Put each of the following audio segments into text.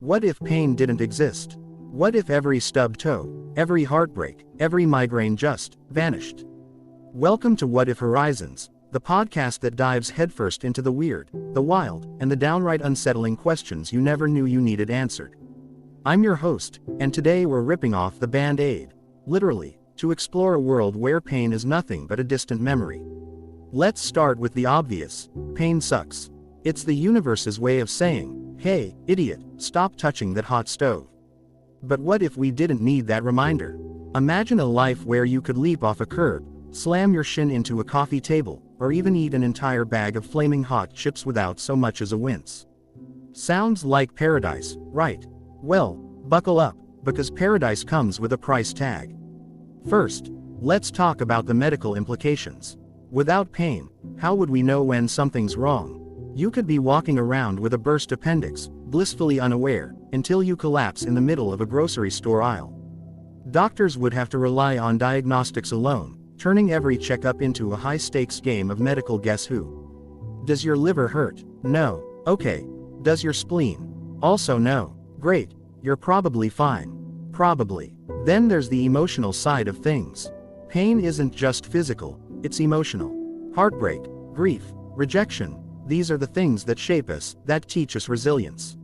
What if pain didn't exist? What if every stubbed toe, every heartbreak, every migraine just vanished? Welcome to What If Horizons, the podcast that dives headfirst into the weird, the wild, and the downright unsettling questions you never knew you needed answered. I'm your host, and today we're ripping off the Band-Aid, literally, to explore a world where pain is nothing but a distant memory. Let's start with the obvious: pain sucks. It's the universe's way of saying, hey, idiot, stop touching that hot stove. But what if we didn't need that reminder? Imagine a life where you could leap off a curb, slam your shin into a coffee table, or even eat an entire bag of flaming hot chips without so much as a wince. Sounds like paradise, right? Well, buckle up, because paradise comes with a price tag. First, let's talk about the medical implications. Without pain, how would we know when something's wrong? You could be walking around with a burst appendix, blissfully unaware, until you collapse in the middle of a grocery store aisle. Doctors would have to rely on diagnostics alone, turning every checkup into a high-stakes game of medical guess who. Does your liver hurt? No. Okay. Does your spleen? Also no. Great. You're probably fine. Probably. Then there's the emotional side of things. Pain isn't just physical, it's emotional. Heartbreak, grief, rejection, these are the things that shape us, that teach us resilience.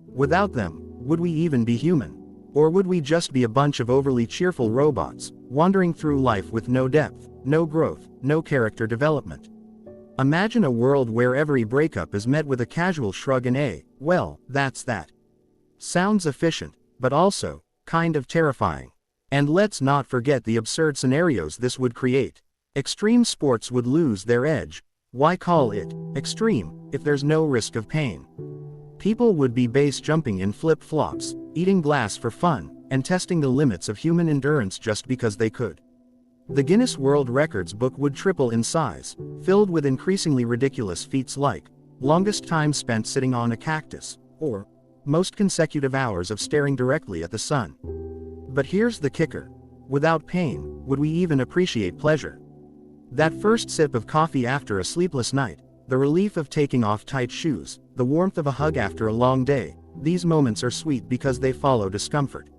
Without them, would we even be human? Or would we just be a bunch of overly cheerful robots, wandering through life with no depth, no growth, no character development? Imagine a world where every breakup is met with a casual shrug and a, well, that's that. Sounds efficient, but also, kind of terrifying. And let's not forget the absurd scenarios this would create. Extreme sports would lose their edge. Why call it extreme if there's no risk of pain? People would be base jumping in flip-flops, eating glass for fun, and testing the limits of human endurance just because they could. The Guinness World Records book would triple in size, filled with increasingly ridiculous feats like longest time spent sitting on a cactus, or most consecutive hours of staring directly at the sun. But here's the kicker: without pain, would we even appreciate pleasure? That first sip of coffee after a sleepless night, the relief of taking off tight shoes, the warmth of a hug after a long day, these moments are sweet because they follow discomfort.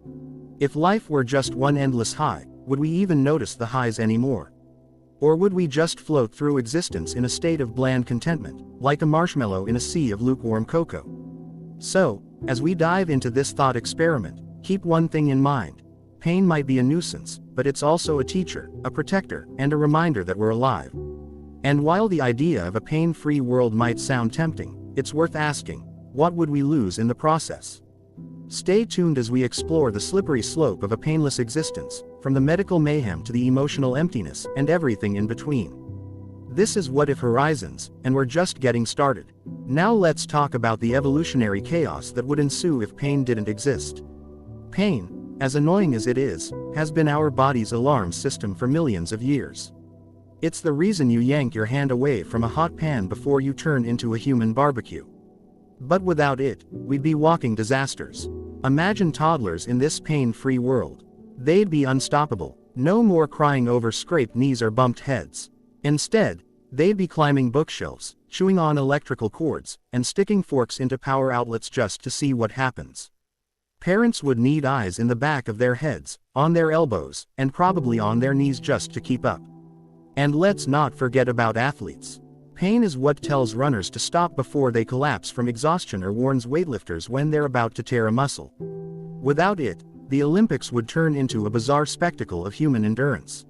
If life were just one endless high, would we even notice the highs anymore? Or would we just float through existence in a state of bland contentment, like a marshmallow in a sea of lukewarm cocoa? So, as we dive into this thought experiment, keep one thing in mind: pain might be a nuisance, but it's also a teacher, a protector, and a reminder that we're alive. And while the idea of a pain-free world might sound tempting, it's worth asking, what would we lose in the process? Stay tuned as we explore the slippery slope of a painless existence, from the medical mayhem to the emotional emptiness, and everything in between. This is What If Horizons, and we're just getting started. Now let's talk about the evolutionary chaos that would ensue if pain didn't exist. Pain, as annoying as it is, has been our body's alarm system for millions of years. It's the reason you yank your hand away from a hot pan before you turn into a human barbecue. But without it, we'd be walking disasters. Imagine toddlers in this pain-free world. They'd be unstoppable, no more crying over scraped knees or bumped heads. Instead, they'd be climbing bookshelves, chewing on electrical cords, and sticking forks into power outlets just to see what happens. Parents would need eyes in the back of their heads, on their elbows, and probably on their knees just to keep up. And let's not forget about athletes. Pain is what tells runners to stop before they collapse from exhaustion or warns weightlifters when they're about to tear a muscle. Without it, the Olympics would turn into a bizarre spectacle of human endurance.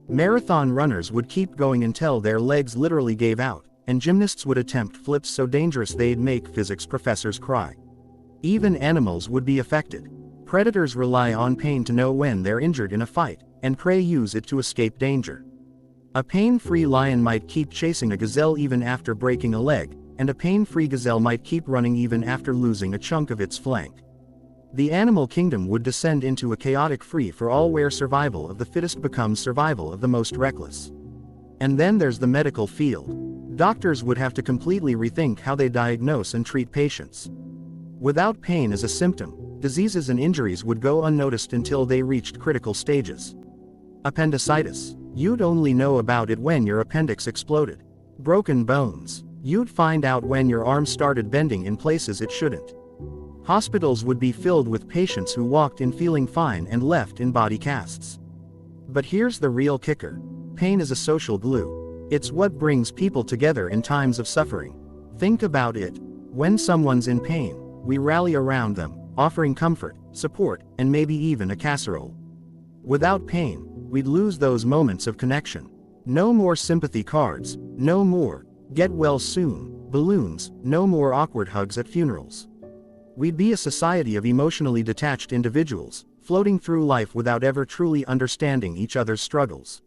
Marathon runners would keep going until their legs literally gave out, and gymnasts would attempt flips so dangerous they'd make physics professors cry. Even animals would be affected. Predators rely on pain to know when they're injured in a fight, and prey use it to escape danger. A pain-free lion might keep chasing a gazelle even after breaking a leg, and a pain-free gazelle might keep running even after losing a chunk of its flank. The animal kingdom would descend into a chaotic free-for-all where survival of the fittest becomes survival of the most reckless. And then there's the medical field. Doctors would have to completely rethink how they diagnose and treat patients. Without pain as a symptom, diseases and injuries would go unnoticed until they reached critical stages. Appendicitis. You'd only know about it when your appendix exploded. Broken bones. You'd find out when your arm started bending in places it shouldn't. Hospitals would be filled with patients who walked in feeling fine and left in body casts. But here's the real kicker. Pain is a social glue. It's what brings people together in times of suffering. Think about it. When someone's in pain, we rally around them, offering comfort, support, and maybe even a casserole. Without pain, we'd lose those moments of connection. No more sympathy cards, no more "get well soon" balloons, no more awkward hugs at funerals. We'd be a society of emotionally detached individuals, floating through life without ever truly understanding each other's struggles.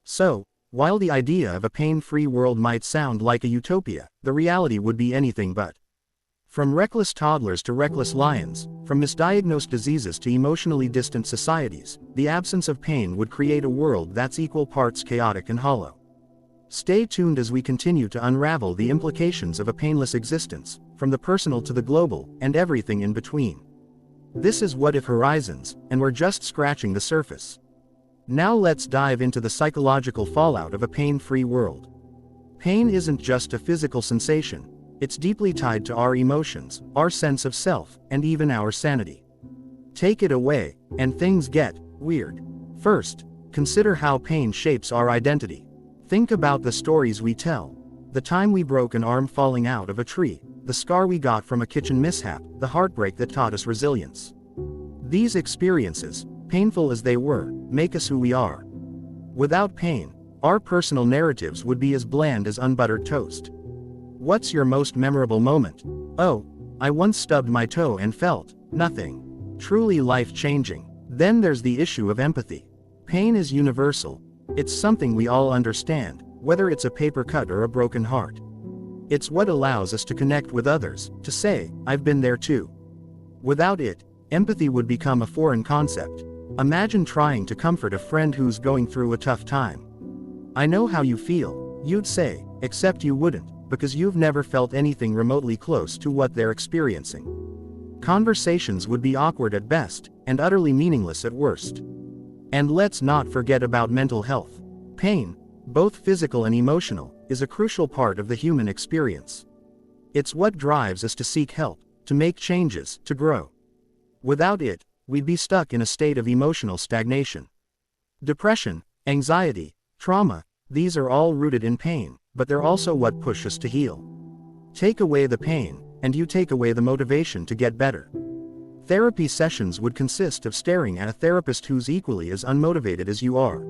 So, while the idea of a pain-free world might sound like a utopia, the reality would be anything but. From reckless toddlers to reckless lions, from misdiagnosed diseases to emotionally distant societies, the absence of pain would create a world that's equal parts chaotic and hollow. Stay tuned as we continue to unravel the implications of a painless existence, from the personal to the global, and everything in between. This is What If Horizons, and we're just scratching the surface. Now let's dive into the psychological fallout of a pain-free world. Pain isn't just a physical sensation. It's deeply tied to our emotions, our sense of self, and even our sanity. Take it away, and things get weird. First, consider how pain shapes our identity. Think about the stories we tell. The time we broke an arm falling out of a tree, the scar we got from a kitchen mishap, the heartbreak that taught us resilience. These experiences, painful as they were, make us who we are. Without pain, our personal narratives would be as bland as unbuttered toast. What's your most memorable moment? Oh, I once stubbed my toe and felt nothing. Truly life-changing. Then there's the issue of empathy. Pain is universal. It's something we all understand, whether it's a paper cut or a broken heart. It's what allows us to connect with others, to say, "I've been there too." Without it, empathy would become a foreign concept. Imagine trying to comfort a friend who's going through a tough time. "I know how you feel," you'd say, except you wouldn't, because you've never felt anything remotely close to what they're experiencing. Conversations would be awkward at best, and utterly meaningless at worst. And let's not forget about mental health. Pain, both physical and emotional, is a crucial part of the human experience. It's what drives us to seek help, to make changes, to grow. Without it, we'd be stuck in a state of emotional stagnation. Depression, anxiety, trauma, these are all rooted in pain, but they're also what push us to heal. Take away the pain, and you take away the motivation to get better. Therapy sessions would consist of staring at a therapist who's equally as unmotivated as you are.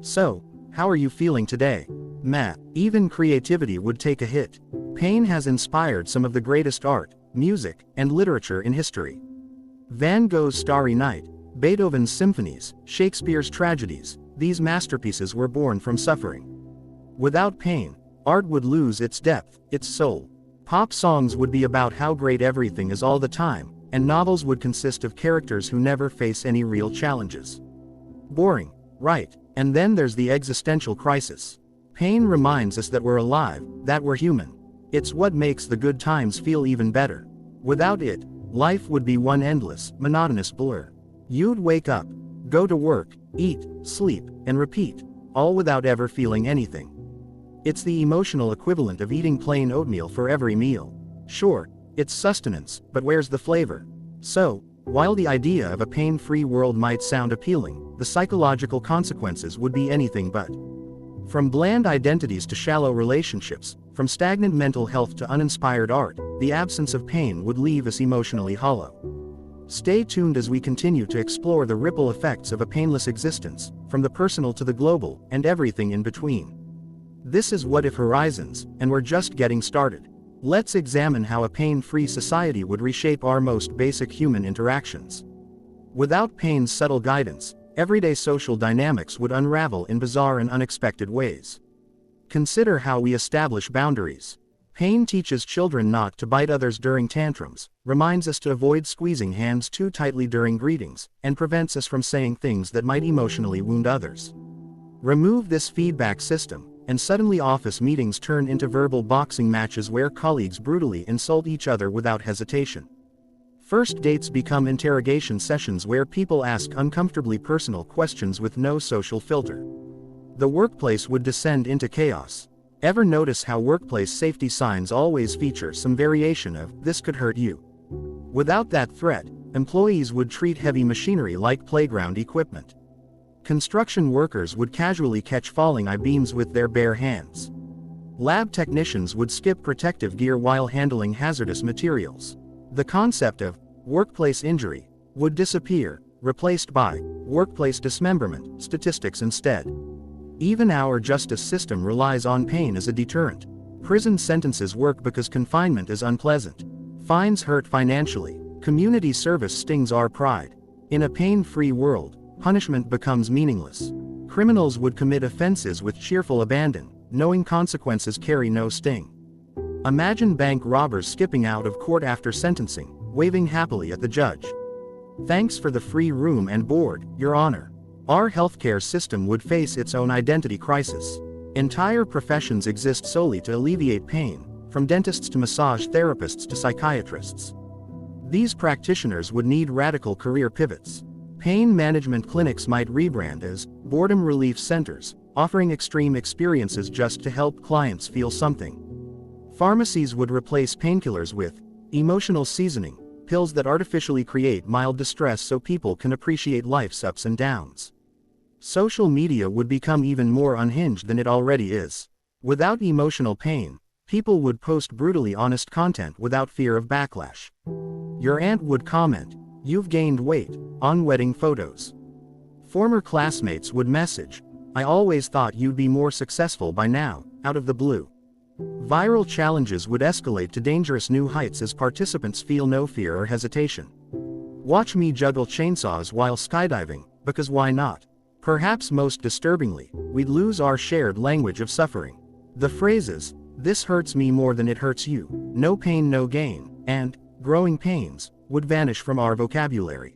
So, how are you feeling today? Meh. Even creativity would take a hit. Pain has inspired some of the greatest art, music, and literature in history. Van Gogh's Starry Night, Beethoven's symphonies, Shakespeare's tragedies, these masterpieces were born from suffering. Without pain, art would lose its depth, its soul. Pop songs would be about how great everything is all the time, and novels would consist of characters who never face any real challenges. Boring, right? And then there's the existential crisis. Pain reminds us that we're alive, that we're human. It's what makes the good times feel even better. Without it, life would be one endless, monotonous blur. You'd wake up, go to work, eat, sleep, and repeat, all without ever feeling anything. It's the emotional equivalent of eating plain oatmeal for every meal. Sure, it's sustenance, but where's the flavor? So, while the idea of a pain-free world might sound appealing, the psychological consequences would be anything but. From bland identities to shallow relationships, from stagnant mental health to uninspired art, the absence of pain would leave us emotionally hollow. Stay tuned as we continue to explore the ripple effects of a painless existence, from the personal to the global, and everything in between. This is What If Horizons, and we're just getting started. Let's examine how a pain-free society would reshape our most basic human interactions. Without pain's subtle guidance, everyday social dynamics would unravel in bizarre and unexpected ways. Consider how we establish boundaries. Pain teaches children not to bite others during tantrums, reminds us to avoid squeezing hands too tightly during greetings, and prevents us from saying things that might emotionally wound others. Remove this feedback system, and suddenly office meetings turn into verbal boxing matches where colleagues brutally insult each other without hesitation. First dates become interrogation sessions where people ask uncomfortably personal questions with no social filter. The workplace would descend into chaos. Ever notice how workplace safety signs always feature some variation of "this could hurt you"? Without that threat, employees would treat heavy machinery like playground equipment. Construction workers would casually catch falling I-beams with their bare hands. Lab technicians would skip protective gear while handling hazardous materials. The concept of workplace injury would disappear, replaced by workplace dismemberment statistics instead. Even our justice system relies on pain as a deterrent. Prison sentences work because confinement is unpleasant. Fines hurt financially. Community service stings our pride. In a pain-free world, punishment becomes meaningless. Criminals would commit offenses with cheerful abandon, knowing consequences carry no sting. Imagine bank robbers skipping out of court after sentencing, waving happily at the judge. "Thanks for the free room and board, Your Honor." Our healthcare system would face its own identity crisis. Entire professions exist solely to alleviate pain, from dentists to massage therapists to psychiatrists. These practitioners would need radical career pivots. Pain management clinics might rebrand as boredom relief centers, offering extreme experiences just to help clients feel something. Pharmacies would replace painkillers with emotional seasoning, pills that artificially create mild distress so people can appreciate life's ups and downs. Social media would become even more unhinged than it already is. Without emotional pain, people would post brutally honest content without fear of backlash. Your aunt would comment, "You've gained weight," on wedding photos. Former classmates would message, "I always thought you'd be more successful by now," out of the blue. Viral challenges would escalate to dangerous new heights as participants feel no fear or hesitation. Watch me juggle chainsaws while skydiving, because why not? Perhaps most disturbingly, we'd lose our shared language of suffering. The phrases, "This hurts me more than it hurts you," "No pain no gain," and "growing pains," would vanish from our vocabulary.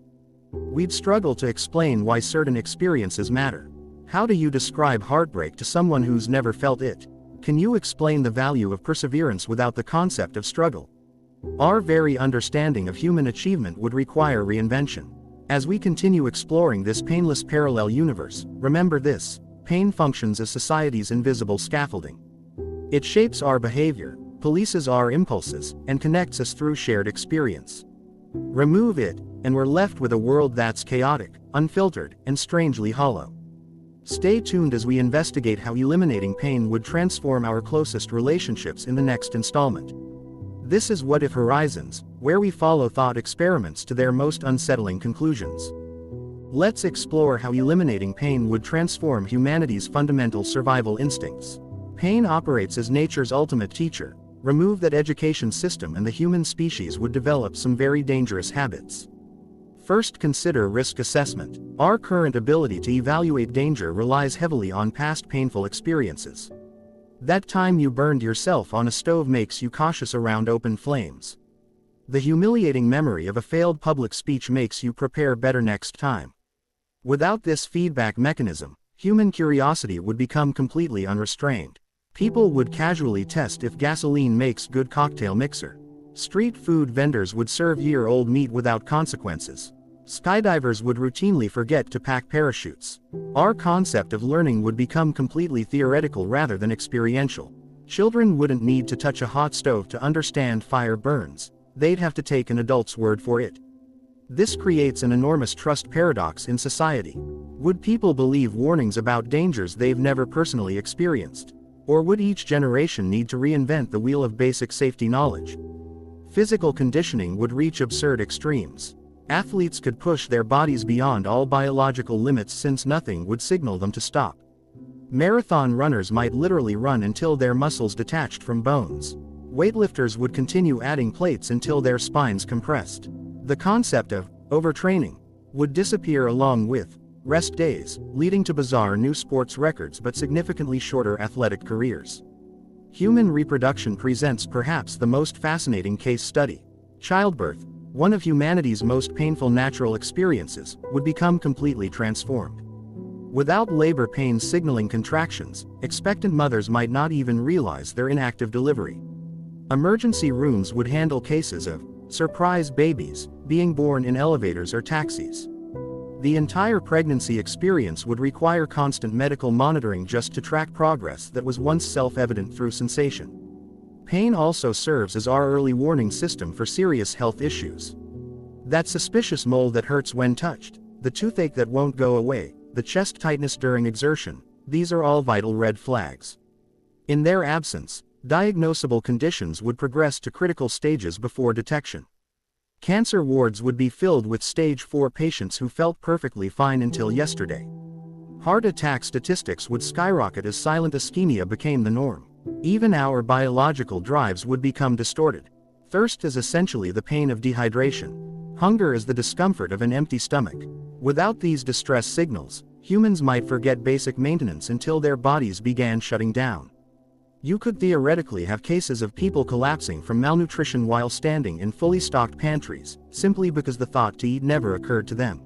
We'd struggle to explain why certain experiences matter. How do you describe heartbreak to someone who's never felt it? Can you explain the value of perseverance without the concept of struggle? Our very understanding of human achievement would require reinvention. As we continue exploring this painless parallel universe, remember this: pain functions as society's invisible scaffolding. It shapes our behavior, polices our impulses, and connects us through shared experience. Remove it, and we're left with a world that's chaotic, unfiltered, and strangely hollow. Stay tuned as we investigate how eliminating pain would transform our closest relationships in the next installment. This is What If Horizons, where we follow thought experiments to their most unsettling conclusions. Let's explore how eliminating pain would transform humanity's fundamental survival instincts. Pain operates as nature's ultimate teacher. Remove that education system and the human species would develop some very dangerous habits. First, consider risk assessment. Our current ability to evaluate danger relies heavily on past painful experiences. That time you burned yourself on a stove makes you cautious around open flames. The humiliating memory of a failed public speech makes you prepare better next time. Without this feedback mechanism, human curiosity would become completely unrestrained. People would casually test if gasoline makes good cocktail mixer. Street food vendors would serve year-old meat without consequences. Skydivers would routinely forget to pack parachutes. Our concept of learning would become completely theoretical rather than experiential. Children wouldn't need to touch a hot stove to understand fire burns. They'd have to take an adult's word for it. This creates an enormous trust paradox in society. Would people believe warnings about dangers they've never personally experienced? Or would each generation need to reinvent the wheel of basic safety knowledge? Physical conditioning would reach absurd extremes. Athletes could push their bodies beyond all biological limits since nothing would signal them to stop. Marathon runners might literally run until their muscles detached from bones. Weightlifters would continue adding plates until their spines compressed. The concept of overtraining would disappear along with rest days, leading to bizarre new sports records but significantly shorter athletic careers. Human reproduction presents perhaps the most fascinating case study. Childbirth, one of humanity's most painful natural experiences, would become completely transformed. Without labor pains signaling contractions, expectant mothers might not even realize they're in active delivery. Emergency rooms would handle cases of surprise babies being born in elevators or taxis. The entire pregnancy experience would require constant medical monitoring just to track progress that was once self-evident through sensation. Pain also serves as our early warning system for serious health issues. That suspicious mole that hurts when touched, the toothache that won't go away, the chest tightness during exertion, these are all vital red flags. In their absence, diagnosable conditions would progress to critical stages before detection. Cancer wards would be filled with stage 4 patients who felt perfectly fine until yesterday. Heart attack statistics would skyrocket as silent ischemia became the norm. Even our biological drives would become distorted. Thirst is essentially the pain of dehydration. Hunger is the discomfort of an empty stomach. Without these distress signals, humans might forget basic maintenance until their bodies began shutting down. You could theoretically have cases of people collapsing from malnutrition while standing in fully stocked pantries, simply because the thought to eat never occurred to them.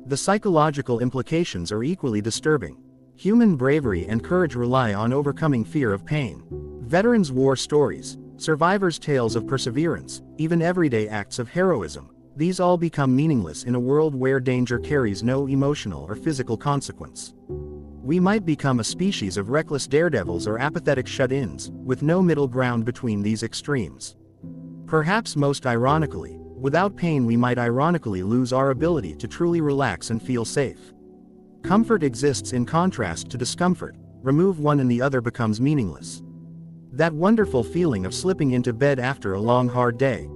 The psychological implications are equally disturbing. Human bravery and courage rely on overcoming fear of pain. Veterans' war stories, survivors' tales of perseverance, even everyday acts of heroism, these all become meaningless in a world where danger carries no emotional or physical consequence. We might become a species of reckless daredevils or apathetic shut-ins, with no middle ground between these extremes. Perhaps most ironically, without pain we might ironically lose our ability to truly relax and feel safe. Comfort exists in contrast to discomfort. Remove one and the other becomes meaningless. That wonderful feeling of slipping into bed after a long hard day.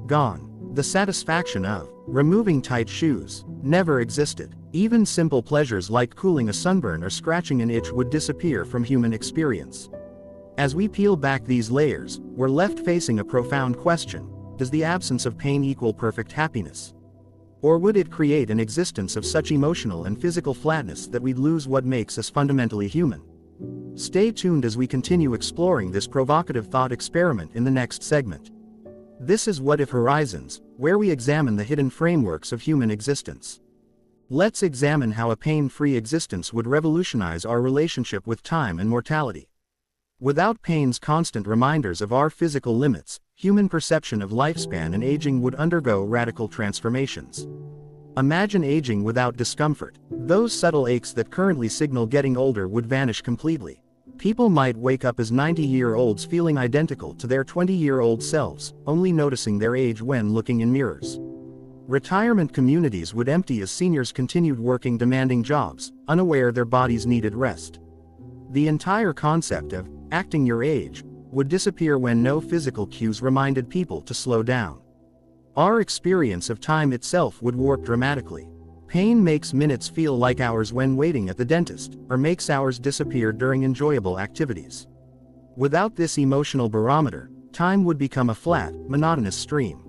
Gone. The satisfaction of removing tight shoes never existed. Even simple pleasures like cooling a sunburn or scratching an itch would disappear from human experience. As we peel back these layers, we're left facing a profound question: does the absence of pain equal perfect happiness? Or would it create an existence of such emotional and physical flatness that we'd lose what makes us fundamentally human? Stay tuned as we continue exploring this provocative thought experiment in the next segment. This is What If Horizons, where we examine the hidden frameworks of human existence. Let's examine how a pain-free existence would revolutionize our relationship with time and mortality. Without pain's constant reminders of our physical limits, human perception of lifespan and aging would undergo radical transformations. Imagine aging without discomfort. Those subtle aches that currently signal getting older would vanish completely. People might wake up as 90-year-olds feeling identical to their 20-year-old selves, only noticing their age when looking in mirrors. Retirement communities would empty as seniors continued working demanding jobs, unaware their bodies needed rest. The entire concept of acting your age would disappear when no physical cues reminded people to slow down. Our experience of time itself would warp dramatically. Pain makes minutes feel like hours when waiting at the dentist, or makes hours disappear during enjoyable activities. Without this emotional barometer, time would become a flat, monotonous stream.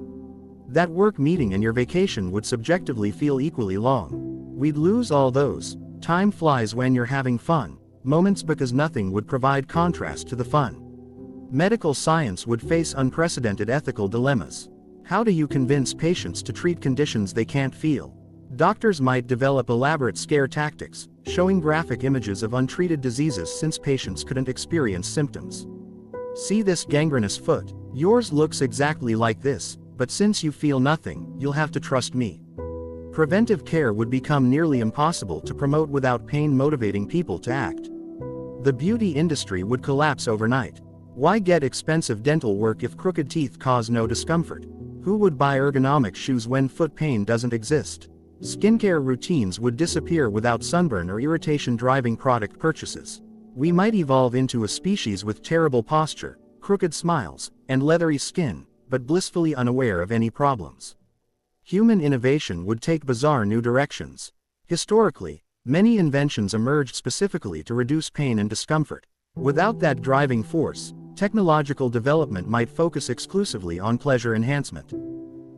That work meeting and your vacation would subjectively feel equally long. We'd lose all those time flies when you're having fun moments because nothing would provide contrast to the fun. Medical science would face unprecedented ethical dilemmas. How do you convince patients to treat conditions they can't feel? Doctors might develop elaborate scare tactics, showing graphic images of untreated diseases since patients couldn't experience symptoms. See this gangrenous foot? Yours looks exactly like this, but since you feel nothing, you'll have to trust me. Preventive care would become nearly impossible to promote without pain motivating people to act. The beauty industry would collapse overnight. Why get expensive dental work if crooked teeth cause no discomfort? Who would buy ergonomic shoes when foot pain doesn't exist? Skincare routines would disappear without sunburn or irritation driving product purchases. We might evolve into a species with terrible posture, crooked smiles, and leathery skin, but blissfully unaware of any problems. Human innovation would take bizarre new directions. Historically, many inventions emerged specifically to reduce pain and discomfort. Without that driving force, technological development might focus exclusively on pleasure enhancement.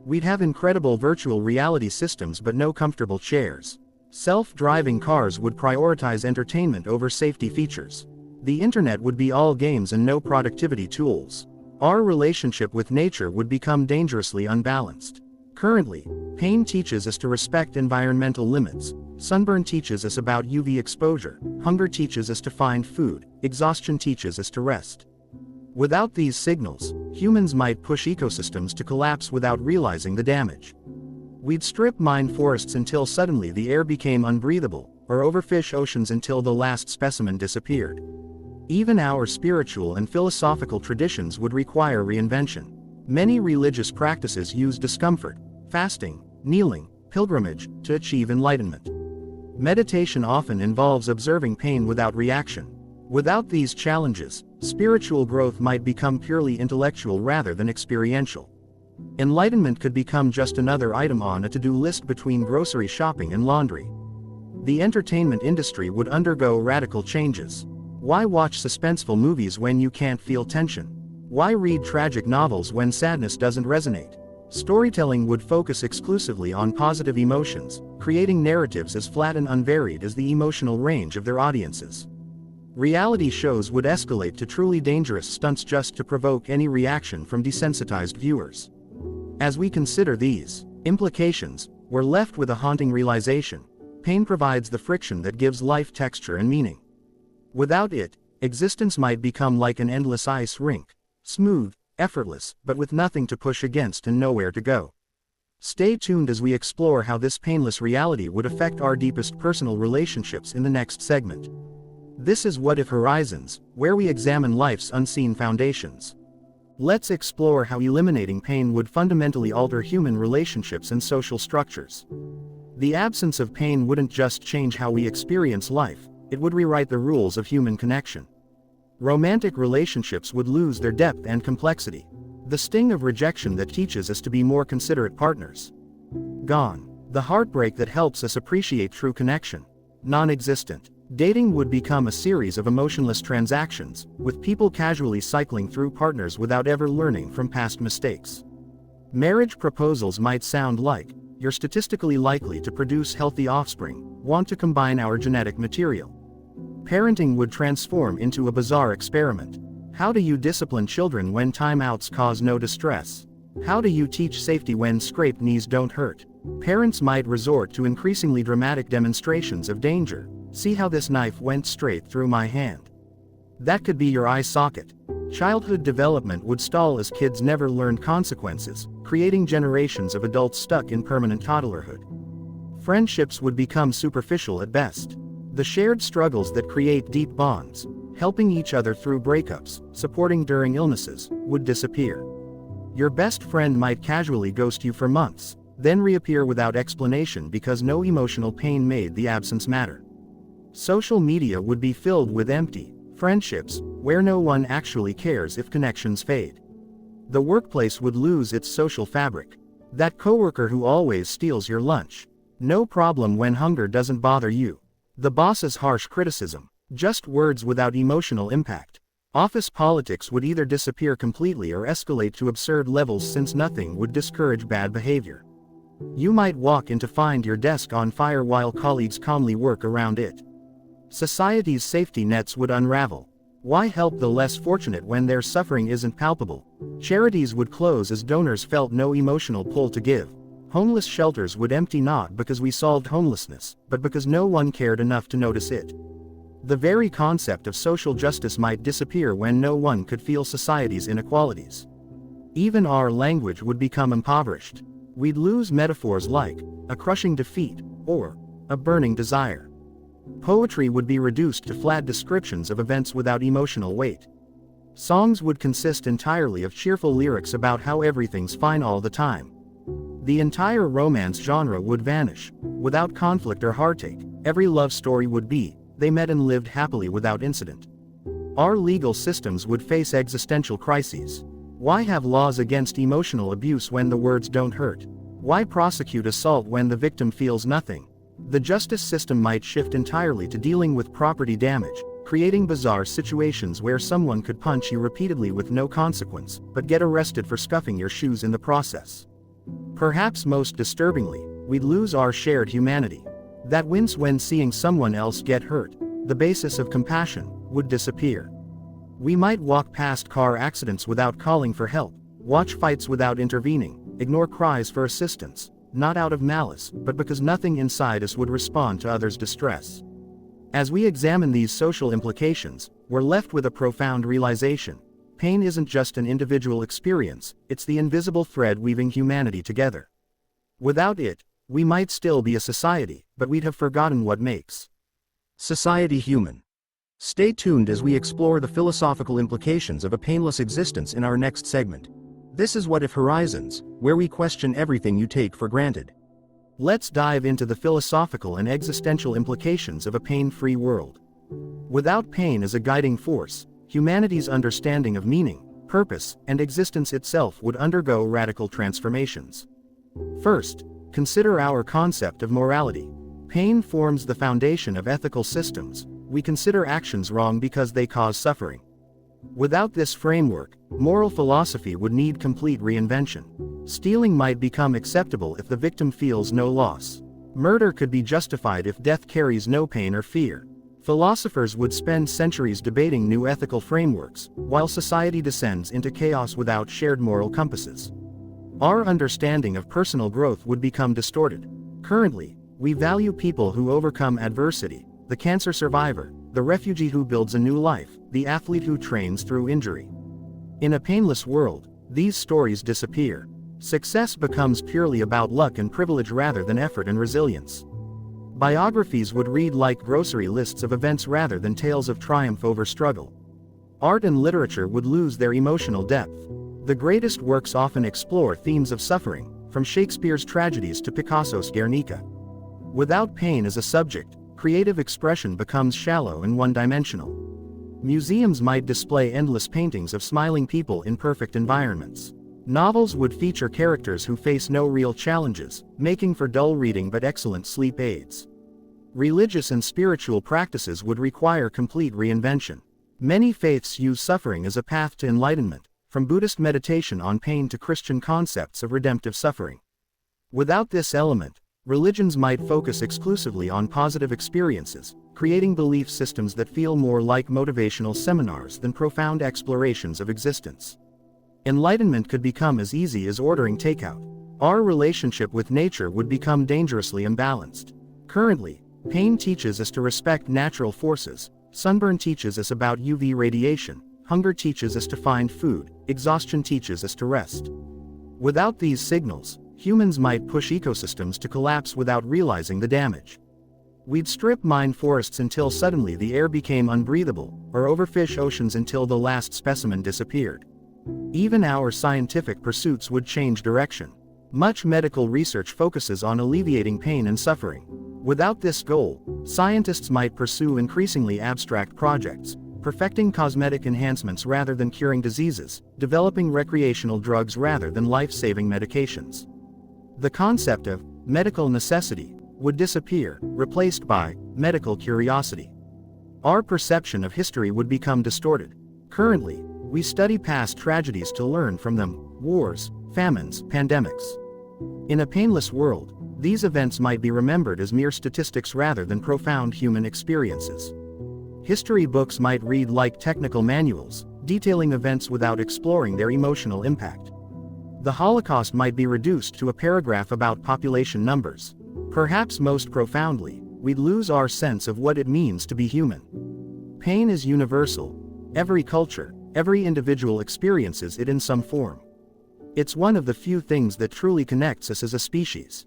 We'd have incredible virtual reality systems but no comfortable chairs. Self-driving cars would prioritize entertainment over safety features. The internet would be all games and no productivity tools. Our relationship with nature would become dangerously unbalanced. Currently, pain teaches us to respect environmental limits. Sunburn teaches us about UV exposure. Hunger teaches us to find food. Exhaustion teaches us to rest. Without these signals, humans might push ecosystems to collapse without realizing the damage. We'd strip mine forests until suddenly the air became unbreathable, or overfish oceans until the last specimen disappeared. Even our spiritual and philosophical traditions would require reinvention. Many religious practices use discomfort, fasting, kneeling, pilgrimage, to achieve enlightenment. Meditation often involves observing pain without reaction. Without these challenges, spiritual growth might become purely intellectual rather than experiential. Enlightenment could become just another item on a to-do list between grocery shopping and laundry. The entertainment industry would undergo radical changes. Why watch suspenseful movies when you can't feel tension? Why read tragic novels when sadness doesn't resonate? Storytelling would focus exclusively on positive emotions, creating narratives as flat and unvaried as the emotional range of their audiences. Reality shows would escalate to truly dangerous stunts just to provoke any reaction from desensitized viewers. As we consider these implications, we're left with a haunting realization: pain provides the friction that gives life texture and meaning. Without it, existence might become like an endless ice rink, smooth, effortless, but with nothing to push against and nowhere to go. Stay tuned as we explore how this painless reality would affect our deepest personal relationships in the next segment. This is What If Horizons, where we examine life's unseen foundations. Let's explore how eliminating pain would fundamentally alter human relationships and social structures. The absence of pain wouldn't just change how we experience life, it would rewrite the rules of human connection. Romantic relationships would lose their depth and complexity. The sting of rejection that teaches us to be more considerate partners. Gone. The heartbreak that helps us appreciate true connection. Non-existent. Dating would become a series of emotionless transactions, with people casually cycling through partners without ever learning from past mistakes. Marriage proposals might sound like, "You're statistically likely to produce healthy offspring, want to combine our genetic material." Parenting would transform into a bizarre experiment. How do you discipline children when timeouts cause no distress? How do you teach safety when scraped knees don't hurt? Parents might resort to increasingly dramatic demonstrations of danger. "See how this knife went straight through my hand. That could be your eye socket." Childhood development would stall as kids never learned consequences, creating generations of adults stuck in permanent toddlerhood. Friendships would become superficial at best. The shared struggles that create deep bonds, helping each other through breakups, supporting during illnesses, would disappear. Your best friend might casually ghost you for months, then reappear without explanation because no emotional pain made the absence matter. Social media would be filled with empty friendships, where no one actually cares if connections fade. The workplace would lose its social fabric. That coworker who always steals your lunch. No problem when hunger doesn't bother you. The boss's harsh criticism. Just words without emotional impact. Office politics would either disappear completely or escalate to absurd levels since nothing would discourage bad behavior. You might walk in to find your desk on fire while colleagues calmly work around it. Society's safety nets would unravel. Why help the less fortunate when their suffering isn't palpable? Charities would close as donors felt no emotional pull to give. Homeless shelters would empty not because we solved homelessness, but because no one cared enough to notice it. The very concept of social justice might disappear when no one could feel society's inequalities. Even our language would become impoverished. We'd lose metaphors like a crushing defeat or a burning desire. Poetry would be reduced to flat descriptions of events without emotional weight. Songs would consist entirely of cheerful lyrics about how everything's fine all the time. The entire romance genre would vanish. Without conflict or heartache, every love story would be, they met and lived happily without incident. Our legal systems would face existential crises. Why have laws against emotional abuse when the words don't hurt? Why prosecute assault when the victim feels nothing? The justice system might shift entirely to dealing with property damage, creating bizarre situations where someone could punch you repeatedly with no consequence, but get arrested for scuffing your shoes in the process. Perhaps most disturbingly, we'd lose our shared humanity. That wince when seeing someone else get hurt, the basis of compassion, would disappear. We might walk past car accidents without calling for help, watch fights without intervening, ignore cries for assistance, not out of malice, but because nothing inside us would respond to others' distress. As we examine these social implications, we're left with a profound realization. Pain isn't just an individual experience, it's the invisible thread weaving humanity together. Without it, we might still be a society, but we'd have forgotten what makes society human. Stay tuned as we explore the philosophical implications of a painless existence in our next segment. This is What If Horizons, where we question everything you take for granted. Let's dive into the philosophical and existential implications of a pain-free world. Without pain as a guiding force, humanity's understanding of meaning, purpose, and existence itself would undergo radical transformations. First, consider our concept of morality. Pain forms the foundation of ethical systems. We consider actions wrong because they cause suffering. Without this framework, moral philosophy would need complete reinvention. Stealing might become acceptable if the victim feels no loss. Murder could be justified if death carries no pain or fear. Philosophers would spend centuries debating new ethical frameworks, while society descends into chaos without shared moral compasses. Our understanding of personal growth would become distorted. Currently, we value people who overcome adversity, the cancer survivor, the refugee who builds a new life, the athlete who trains through injury. In a painless world, these stories disappear. Success becomes purely about luck and privilege rather than effort and resilience. Biographies would read like grocery lists of events rather than tales of triumph over struggle. Art and literature would lose their emotional depth. The greatest works often explore themes of suffering, from Shakespeare's tragedies to Picasso's Guernica. Without pain as a subject, creative expression becomes shallow and one-dimensional. Museums might display endless paintings of smiling people in perfect environments. Novels would feature characters who face no real challenges, making for dull reading but excellent sleep aids. Religious and spiritual practices would require complete reinvention. Many faiths use suffering as a path to enlightenment, from Buddhist meditation on pain to Christian concepts of redemptive suffering. Without this element, religions might focus exclusively on positive experiences, creating belief systems that feel more like motivational seminars than profound explorations of existence. Enlightenment could become as easy as ordering takeout. Our relationship with nature would become dangerously imbalanced. Currently, pain teaches us to respect natural forces, sunburn teaches us about UV radiation, hunger teaches us to find food, exhaustion teaches us to rest. Without these signals, humans might push ecosystems to collapse without realizing the damage. We'd strip mine forests until suddenly the air became unbreathable, or overfish oceans until the last specimen disappeared. Even our scientific pursuits would change direction. Much medical research focuses on alleviating pain and suffering. Without this goal, scientists might pursue increasingly abstract projects, perfecting cosmetic enhancements rather than curing diseases, developing recreational drugs rather than life-saving medications. The concept of medical necessity would disappear, replaced by medical curiosity. Our perception of history would become distorted. Currently, we study past tragedies to learn from them: wars, famines, pandemics. In a painless world, these events might be remembered as mere statistics rather than profound human experiences. History books might read like technical manuals, detailing events without exploring their emotional impact. The Holocaust might be reduced to a paragraph about population numbers. Perhaps most profoundly, we'd lose our sense of what it means to be human. Pain is universal. Every culture, every individual experiences it in some form. It's one of the few things that truly connects us as a species.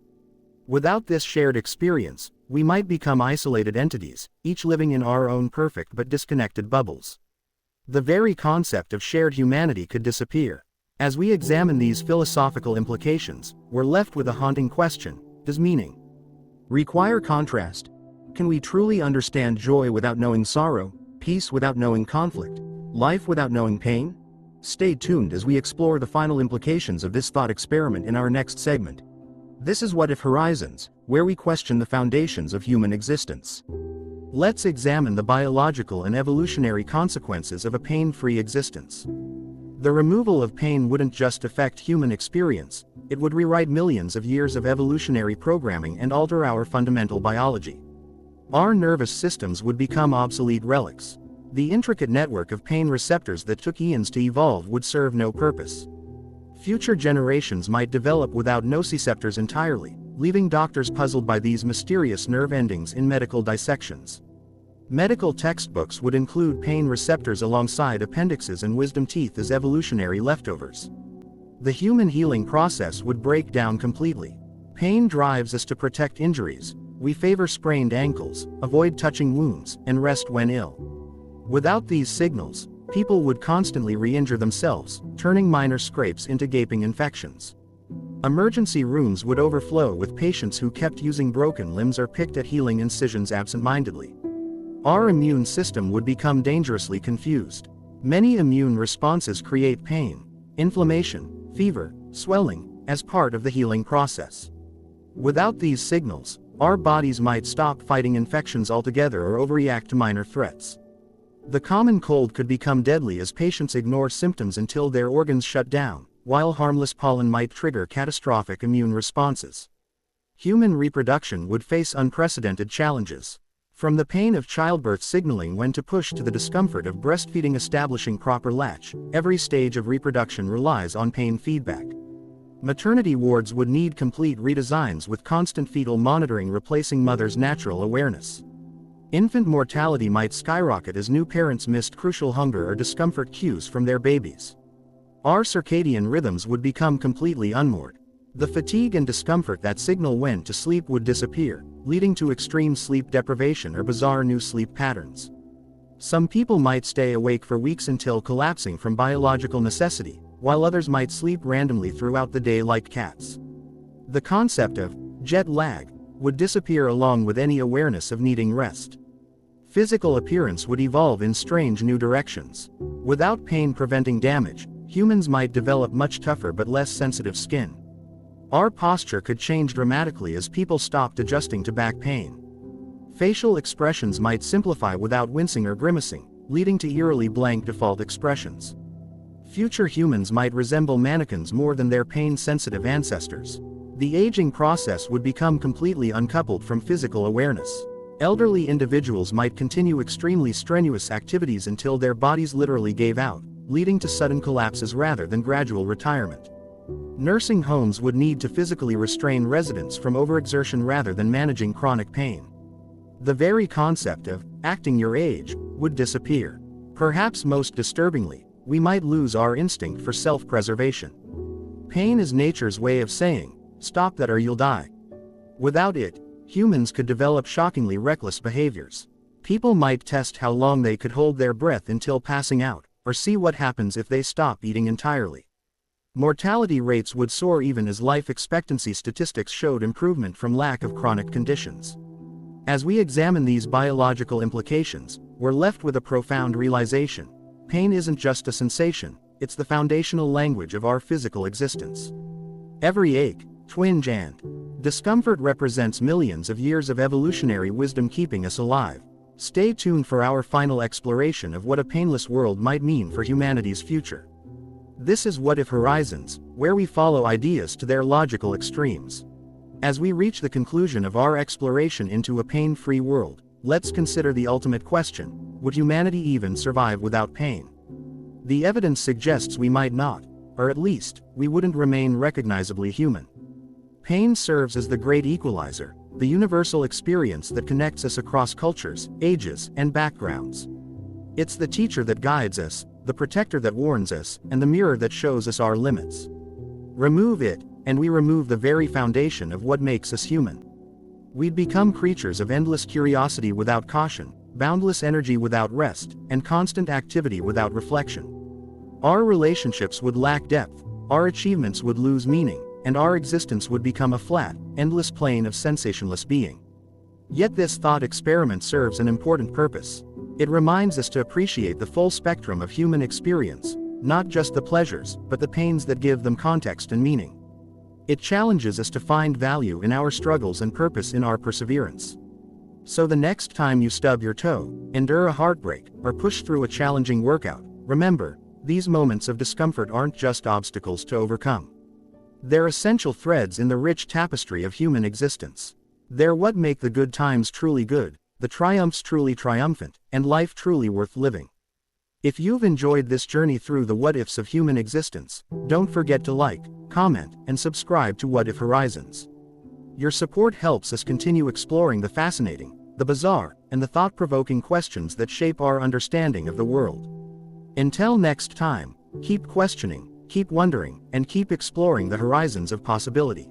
Without this shared experience, we might become isolated entities, each living in our own perfect but disconnected bubbles. The very concept of shared humanity could disappear. As we examine these philosophical implications, we're left with a haunting question: does meaning require contrast? Can we truly understand joy without knowing sorrow, peace without knowing conflict, life without knowing pain? Stay tuned as we explore the final implications of this thought experiment in our next segment. This is What If Horizons, where we question the foundations of human existence. Let's examine the biological and evolutionary consequences of a pain-free existence. The removal of pain wouldn't just affect human experience, it would rewrite millions of years of evolutionary programming and alter our fundamental biology. Our nervous systems would become obsolete relics. The intricate network of pain receptors that took eons to evolve would serve no purpose. Future generations might develop without nociceptors entirely, leaving doctors puzzled by these mysterious nerve endings in medical dissections. Medical textbooks would include pain receptors alongside appendixes and wisdom teeth as evolutionary leftovers. The human healing process would break down completely. Pain drives us to protect injuries. We favor sprained ankles, avoid touching wounds, and rest when ill. Without these signals, people would constantly re-injure themselves, turning minor scrapes into gaping infections. Emergency rooms would overflow with patients who kept using broken limbs or picked at healing incisions absent-mindedly. Our immune system would become dangerously confused. Many immune responses create pain, inflammation, fever, swelling, as part of the healing process. Without these signals, our bodies might stop fighting infections altogether or overreact to minor threats. The common cold could become deadly as patients ignore symptoms until their organs shut down, while harmless pollen might trigger catastrophic immune responses. Human reproduction would face unprecedented challenges. From the pain of childbirth signaling when to push to the discomfort of breastfeeding establishing proper latch, every stage of reproduction relies on pain feedback. Maternity wards would need complete redesigns with constant fetal monitoring replacing mothers' natural awareness. Infant mortality might skyrocket as new parents missed crucial hunger or discomfort cues from their babies. Our circadian rhythms would become completely unmoored. The fatigue and discomfort that signal when to sleep would disappear, leading to extreme sleep deprivation or bizarre new sleep patterns. Some people might stay awake for weeks until collapsing from biological necessity, while others might sleep randomly throughout the day like cats. The concept of jet lag would disappear along with any awareness of needing rest. Physical appearance would evolve in strange new directions. Without pain preventing damage, humans might develop much tougher but less sensitive skin. Our posture could change dramatically as people stopped adjusting to back pain. Facial expressions might simplify without wincing or grimacing, leading to eerily blank default expressions. Future humans might resemble mannequins more than their pain-sensitive ancestors. The aging process would become completely uncoupled from physical awareness. Elderly individuals might continue extremely strenuous activities until their bodies literally gave out, leading to sudden collapses rather than gradual retirement. Nursing homes would need to physically restrain residents from overexertion rather than managing chronic pain. The very concept of acting your age would disappear. Perhaps most disturbingly, we might lose our instinct for self-preservation. Pain is nature's way of saying, stop that or you'll die. Without it, humans could develop shockingly reckless behaviors. People might test how long they could hold their breath until passing out, or see what happens if they stop eating entirely. Mortality rates would soar even as life expectancy statistics showed improvement from lack of chronic conditions. As we examine these biological implications, we're left with a profound realization. Pain isn't just a sensation, it's the foundational language of our physical existence. Every ache, twinge and discomfort represents millions of years of evolutionary wisdom keeping us alive. Stay tuned for our final exploration of what a painless world might mean for humanity's future. This is What If Horizons, where we follow ideas to their logical extremes. As we reach the conclusion of our exploration into a pain-free world, let's consider the ultimate question: would humanity even survive without pain? The evidence suggests we might not, or at least, we wouldn't remain recognizably human. Pain serves as the great equalizer, the universal experience that connects us across cultures, ages, and backgrounds. It's the teacher that guides us, the protector that warns us, and the mirror that shows us our limits. Remove it, and we remove the very foundation of what makes us human. We'd become creatures of endless curiosity without caution, boundless energy without rest, and constant activity without reflection. Our relationships would lack depth, our achievements would lose meaning, and our existence would become a flat, endless plane of sensationless being. Yet this thought experiment serves an important purpose. It reminds us to appreciate the full spectrum of human experience, not just the pleasures, but the pains that give them context and meaning. It challenges us to find value in our struggles and purpose in our perseverance. So the next time you stub your toe, endure a heartbreak, or push through a challenging workout, remember, these moments of discomfort aren't just obstacles to overcome. They're essential threads in the rich tapestry of human existence. They're what make the good times truly good, the triumphs truly triumphant, and life truly worth living. If you've enjoyed this journey through the what-ifs of human existence, don't forget to like, comment, and subscribe to What If Horizons. Your support helps us continue exploring the fascinating, the bizarre, and the thought-provoking questions that shape our understanding of the world. Until next time, keep questioning, keep wondering, and keep exploring the horizons of possibility.